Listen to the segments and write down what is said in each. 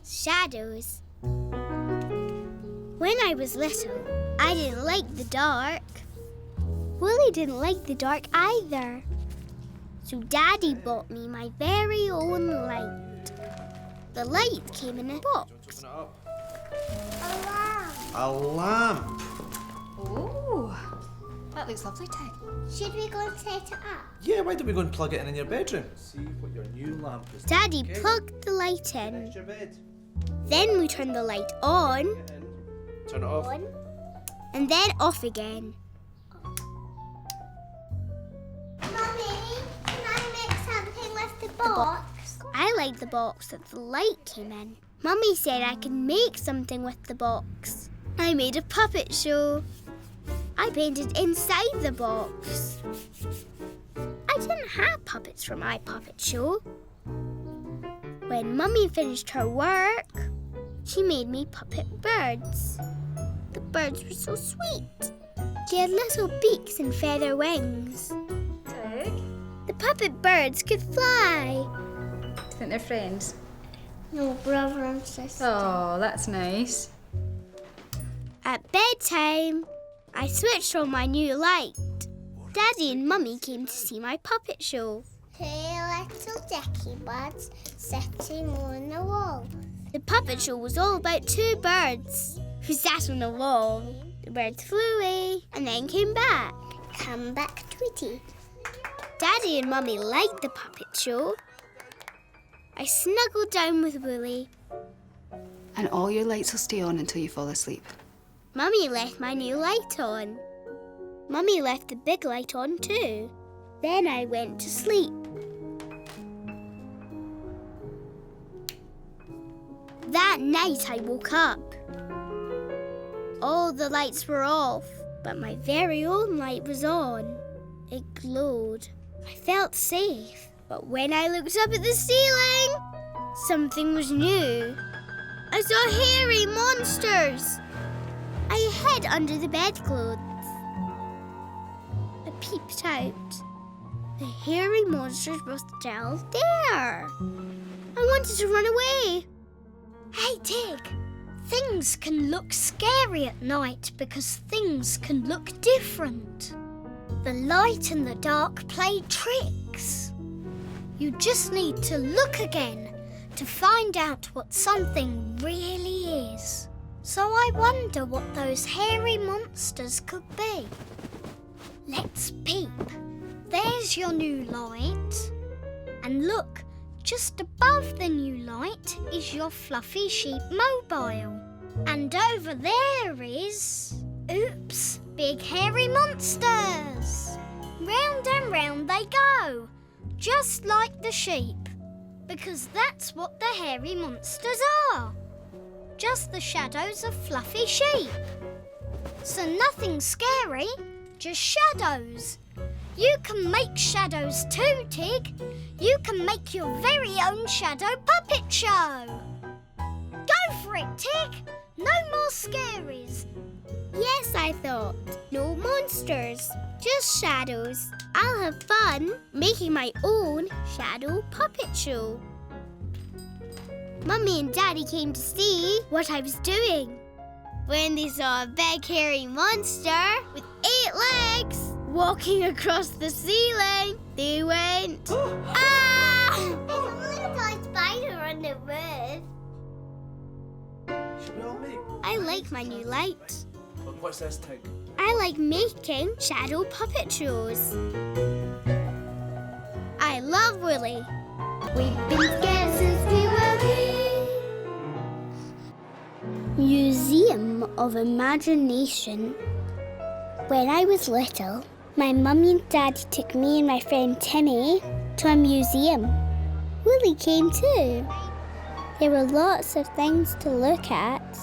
shadows. When I was little, I didn't like the dark. Wolly didn't like the dark either. So Daddy bought me my very own light. The light came in a box. A lamp. A lamp. Oh, that looks lovely, Tig. Should we go and set it up? Yeah, why don't we go and plug it in your bedroom? See what your new lamp is. Daddy Okay. plugged the light in. Next your bed. Then we turned the light on Turn it off. and then off again. Mummy, can I make something with the box? I liked the box that the light came in. Mummy said I could make something with the box. I made a puppet show. I painted inside the box. I didn't have puppets for my puppet show. When Mummy finished her work, she made me puppet birds. The birds were so sweet. They had little beaks and feather wings. Tig, The puppet birds could fly. do you think they're friends? No, brother and sister. Oh, that's nice. At bedtime, I switched on my new light. Daddy and Mummy came to see my puppet show. Two little dicky birds sitting on the wall. The puppet show was all about two birds who sat on a wall. The birds flew away and then came back. Come back, Tweety. Daddy and Mummy liked the puppet show. I snuggled down with Wolly. And all your lights will stay on until you fall asleep. Mummy left my new light on. Mummy left the big light on too. Then I went to sleep. That night I woke up. All the lights were off, but my very own light was on. It glowed. I felt safe. But when I looked up at the ceiling, something was new. I saw hairy monsters. I hid under the bedclothes. I peeped out. The hairy monsters were still there. I wanted to run away. Hey, Tig, things can look scary at night because things can look different. The light and the dark play tricks. You just need to look again to find out what something really is. So I wonder what those hairy monsters could be. Let's peep. There's your new light. And look, just above the new light is your fluffy sheep mobile. And over there is... Oops, big hairy monsters. Round and round they go, just like the sheep. Because that's what the hairy monsters are. Just the shadows of fluffy sheep. So nothing scary, just shadows. You can make shadows too, Tig. You can make your very own shadow puppet show. Go for it, Tig. No more scaries. Yes, I thought. No monsters, just shadows. I'll have fun making my own shadow puppet show. Mummy and Daddy came to see what I was doing. When they saw a big hairy monster with 8 legs walking across the ceiling, they went, "Ah!" There's a little spider on the roof. Should we all make? I like my new light. Look, what's this, Tig? I like making shadow puppet shows. I love Wolly. We've been scared since we were wee. Museum of Imagination. When I was little, my mummy and daddy took me and my friend Timmy to a museum. Wolly came too. There were lots of things to look at.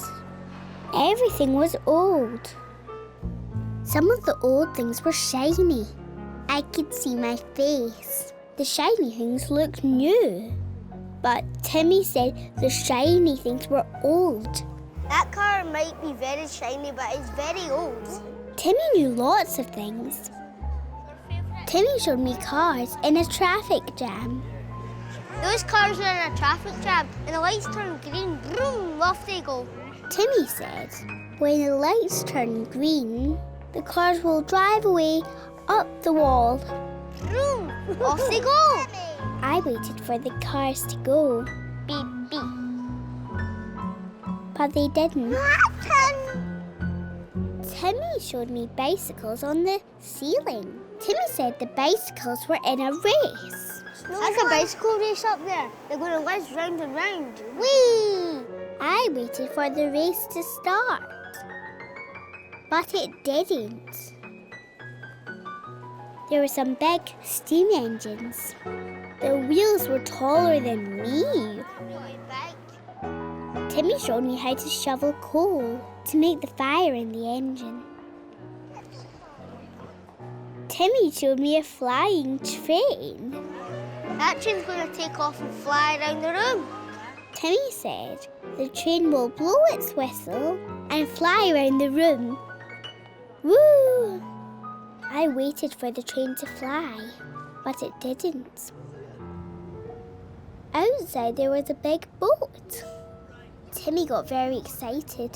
Everything was old. Some of the old things were shiny. I could see my face. The shiny things looked new. But Timmy said the shiny things were old. That car might be very shiny, but it's very old. Timmy knew lots of things. Timmy showed me cars in a traffic jam. Those cars are in a traffic jam and the lights turn green. Vroom, off they go. Timmy said, when the lights turn green, the cars will drive away up the wall. Vroom, off they go. I waited for the cars to go, Beep, beep. but they didn't. Timmy showed me bicycles on the ceiling. Timmy said the bicycles were in a race. That's a bicycle race up there. They're going to whiz round and round. Whee! I waited for the race to start, but it didn't. There were some big steam engines. The wheels were taller than me. Really big. Timmy showed me how to shovel coal to make the fire in the engine. Timmy showed me a flying train. That train's going to take off and fly around the room. Timmy said the train will blow its whistle and fly around the room. Woo! I waited for the train to fly, but it didn't. Outside there was a big boat. Timmy got very excited.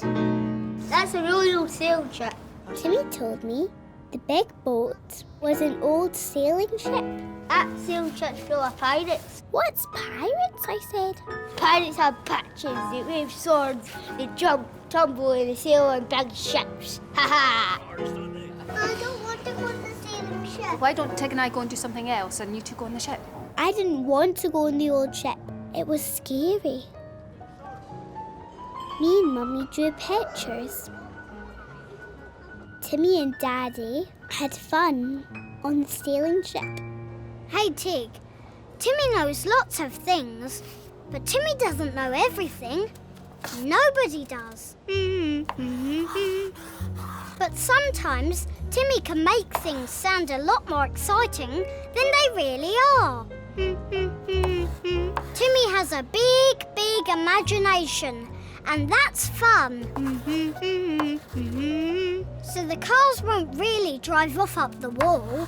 That's a really old sailing ship. Timmy told me the big boat was an old sailing ship. That sailing ship's full of pirates. What's pirates? I said. Pirates have patches, they wave swords, they jump, tumble, and they sail on big ships. Ha ha! I don't want to go on the sailing ship. Why don't Tig and I go and do something else and you two go on the ship? I didn't want to go on the old ship. It was scary. Me and Mummy drew pictures. Timmy and Daddy had fun on the sailing ship. Hey, Tig. Timmy knows lots of things, but Timmy doesn't know everything. Nobody does. But sometimes Timmy can make things sound a lot more exciting than they really are. Timmy has a big, big imagination, and that's fun. So the cars won't really drive off up the wall.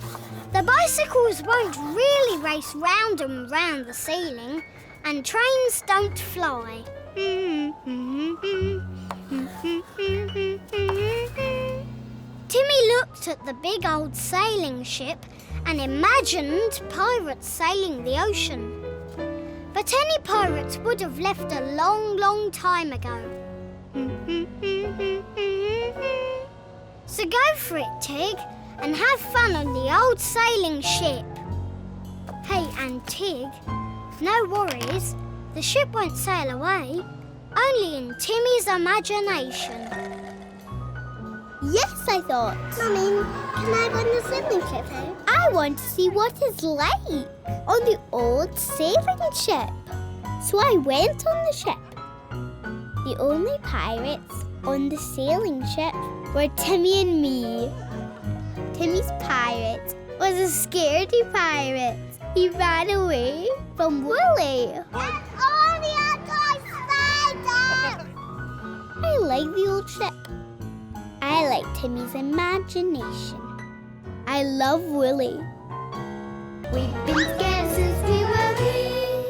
The bicycles won't really race round and round the ceiling, and trains don't fly. Timmy looked at the big old sailing ship and imagined pirates sailing the ocean. But any pirates would have left a long, long time ago. So go for it, Tig, and have fun on the old sailing ship. Hey, and Tig, no worries. The ship won't sail away, only in Timmy's imagination. Yes, I thought. Mummy, can I go on the sailing ship now? I want to see what it's like on the old sailing ship. So I went on the ship. The only pirates on the sailing ship were Timmy and me. Timmy's pirate was a scaredy pirate. He ran away from Woolly. Only a toy spider! I like the old ship. I like Timmy's imagination. I love Wolly. We've been scared since we were wee.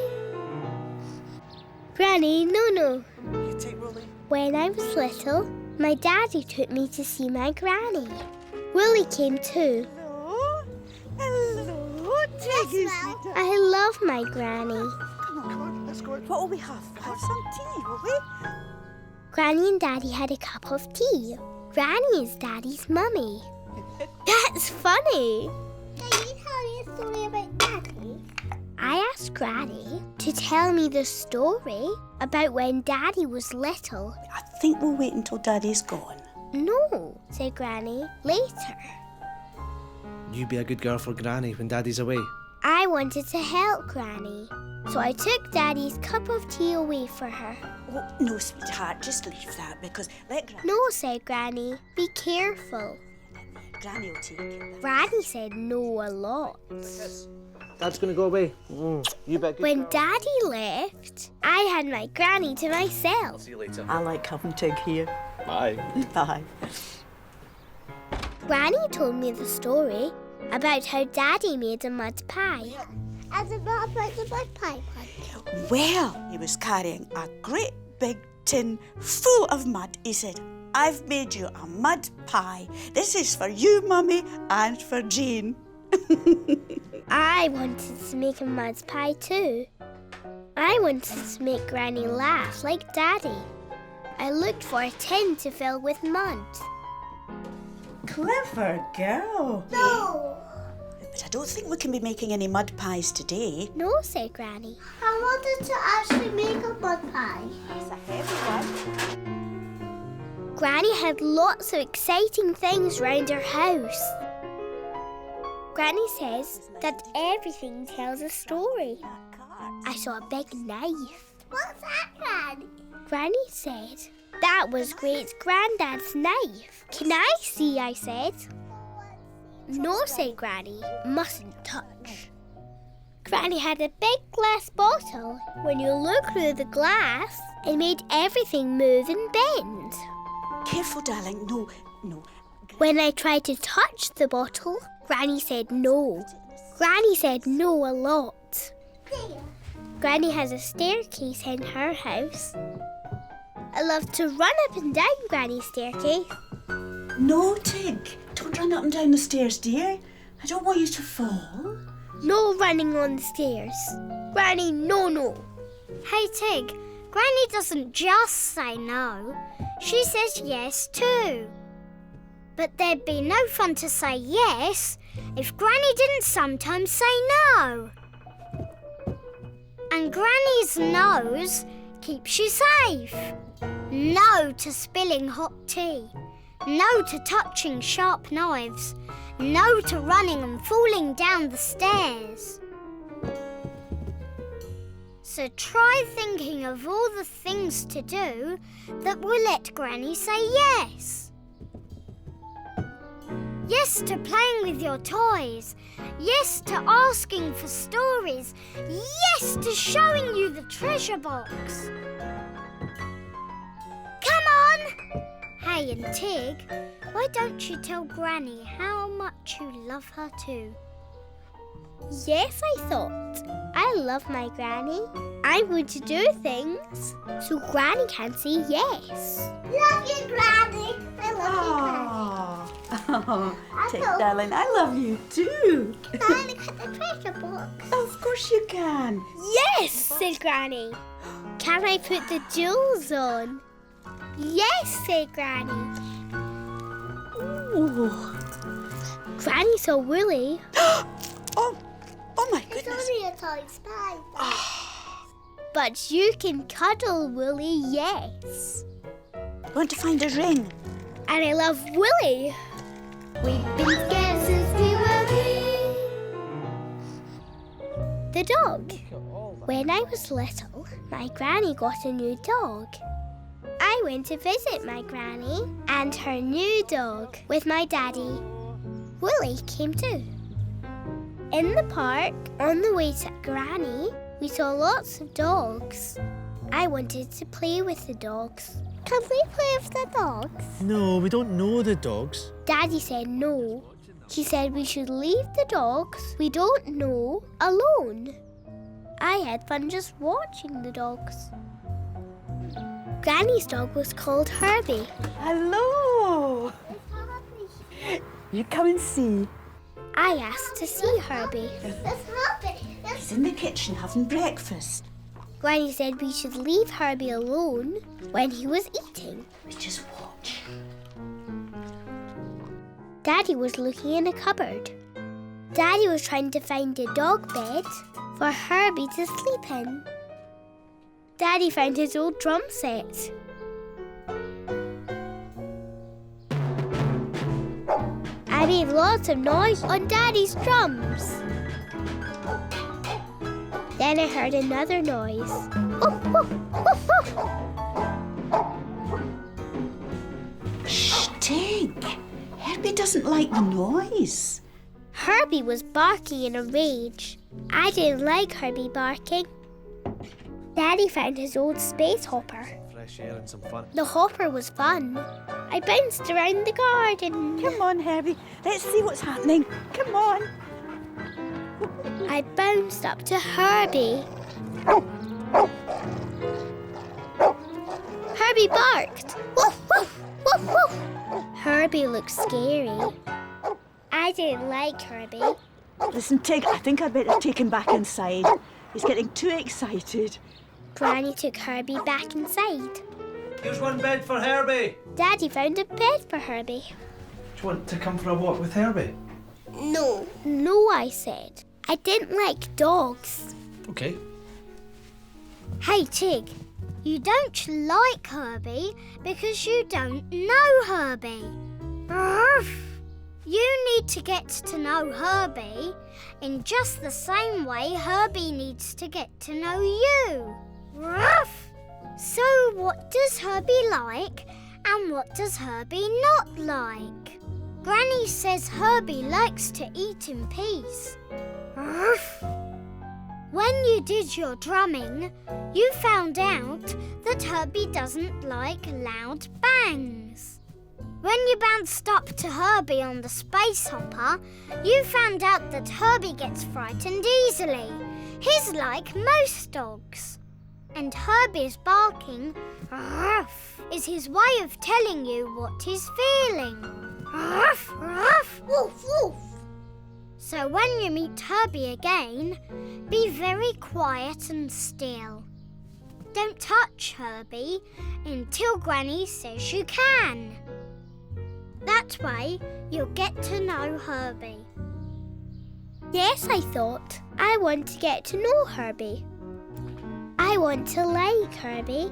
Granny, no. You take Wolly. When I was little, my daddy took me to see my granny. Wolly came too. Hello, Tig. I love my granny. Come on, let's go. What will we have? Have some tea, will we? Granny and Daddy had a cup of tea. Granny is Daddy's mummy. That's funny. Can you tell me a story about Daddy? I asked Granny to tell me the story about when Daddy was little. I think we'll wait until Daddy's gone. No, said Granny, later. You be a good girl for Granny when Daddy's away. I wanted to help Granny, so I took Daddy's cup of tea away for her. Oh, no, sweetheart, just leave that because let Granny... No, said Granny, be careful. Granny will take it. Granny said no a lot. Dad's gonna go away. You bet. When Daddy left, I had my Granny to myself. See you later. I like having Tig here. Bye. Bye. Granny told me the story about how Daddy made a mud pie. And the mud pie, the mud pie one. Well, he was carrying a great big tin full of mud. He said, I've made you a mud pie. This is for you, Mummy, and for Jane. I wanted to make a mud pie too. I wanted to make Granny laugh like Daddy. I looked for a tin to fill with mud. Clever girl. No! But I don't think we can be making any mud pies today. No, said Granny. I wanted to actually make a mud pie. It's a heavy one. Granny had lots of exciting things round her house. Granny says that everything tells a story. I saw a big knife. What's that, Granny? Granny said that was Great Grandad's knife. Can I see? I said. No, said Granny. Mustn't touch. Granny had a big glass bottle. When you look through the glass, it made everything move and bend. Careful, darling. No, no. When I tried to touch the bottle, Granny said no. Granny said no a lot. Granny has a staircase in her house. I love to run up and down Granny's staircase. No, Tig. Don't run up and down the stairs, dear. I don't want you to fall. No running on the stairs. Granny, no, no. Hey, Tig, Granny doesn't just say no. She says yes too. But there'd be no fun to say yes if Granny didn't sometimes say no. And Granny's no's keeps you safe. No to spilling hot tea. No to touching sharp knives. No to running and falling down the stairs. So try thinking of all the things to do that will let Granny say yes. Yes to playing with your toys. Yes to asking for stories. Yes to showing you the treasure box. Come on! Hey, and Tig, why don't you tell Granny how much you love her too? Yes, I thought. I love my Granny. I'm going to do things so Granny can say yes. Love you, Granny. I love Oh, Tig, darling, I love you too. Can I look at the treasure box? Of course you can. Yes, said Granny. Can I put the jewels on? Yes, said Granny. Ooh. Granny saw Woolly. Oh my goodness. It's only a toy spider. But you can cuddle Woolly, yes. Want to find a ring? And I love Woolly. We've been scared since we were wee. The dog. When I was little, my granny got a new dog. I went to visit my granny and her new dog with my daddy. Woolly came too. In the park, on the way to Granny, we saw lots of dogs. I wanted to play with the dogs. Can we play with the dogs? No, we don't know the dogs. Daddy said no. He said we should leave the dogs we don't know alone. I had fun just watching the dogs. Granny's dog was called Herbie. Hello. You come and see. I asked to see Herbie. He's in the kitchen having breakfast. Granny said we should leave Herbie alone when he was eating. We just watch. Daddy was looking in a cupboard. Daddy was trying to find a dog bed for Herbie to sleep in. Daddy found his old drum set. I made lots of noise on Daddy's drums. Then I heard another noise. Woof, woof, woof, woof. Shh, Tig. Herbie doesn't like the noise. Herbie was barking in a rage. I didn't like Herbie barking. Daddy found his old space hopper. Fresh air and some fun. The hopper was fun. I bounced around the garden. Come on, Herbie. Let's see what's happening. Come on. I bounced up to Herbie. Herbie barked. Woof, woof, woof, woof. Herbie looked scary. I didn't like Herbie. Listen, Tig, I think I'd better take him back inside. He's getting too excited. Granny took Herbie back inside. Here's one bed for Herbie. Daddy found a bed for Herbie. Do you want to come for a walk with Herbie? No. No, I said. I didn't like dogs. Okay. Hey, Tig, you don't like Herbie because you don't know Herbie. Ruff. You need to get to know Herbie in just the same way Herbie needs to get to know you. Ruff. So what does Herbie like and what does Herbie not like? Granny says Herbie likes to eat in peace. Ruff. When you did your drumming, you found out that Herbie doesn't like loud bangs. When you bounced up to Herbie on the space hopper, you found out that Herbie gets frightened easily. He's like most dogs. And Herbie's barking, ruff, is his way of telling you what he's feeling. Ruff, ruff, woof, woof. So when you meet Herbie again, be very quiet and still. Don't touch Herbie until Granny says you can. That way, you'll get to know Herbie. Yes, I thought. I want to get to know Herbie. I want to like Herbie.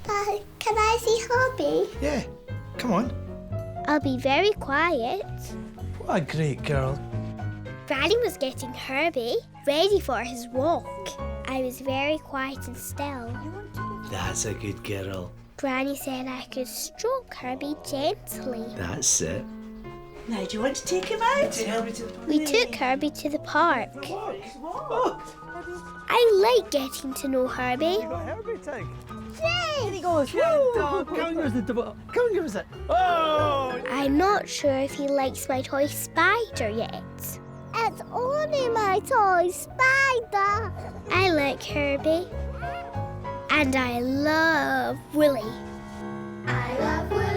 Can I see Herbie? Yeah, come on. I'll be very quiet. What a great girl. Granny was getting Herbie ready for his walk. I was very quiet and still. That's a good girl. Granny said I could stroke Herbie gently. That's it. Now, do you want to take him out? Take Herbie to the We took Herbie to the park. Oh, I like getting to know Herbie. got Herbie, Tig. Yay! He goes, come and give us the double. Come and give us it. Oh! I'm not sure if he likes my toy spider yet. It's only my toy spider. I like Herbie. And I love Wolly. I love Wolly.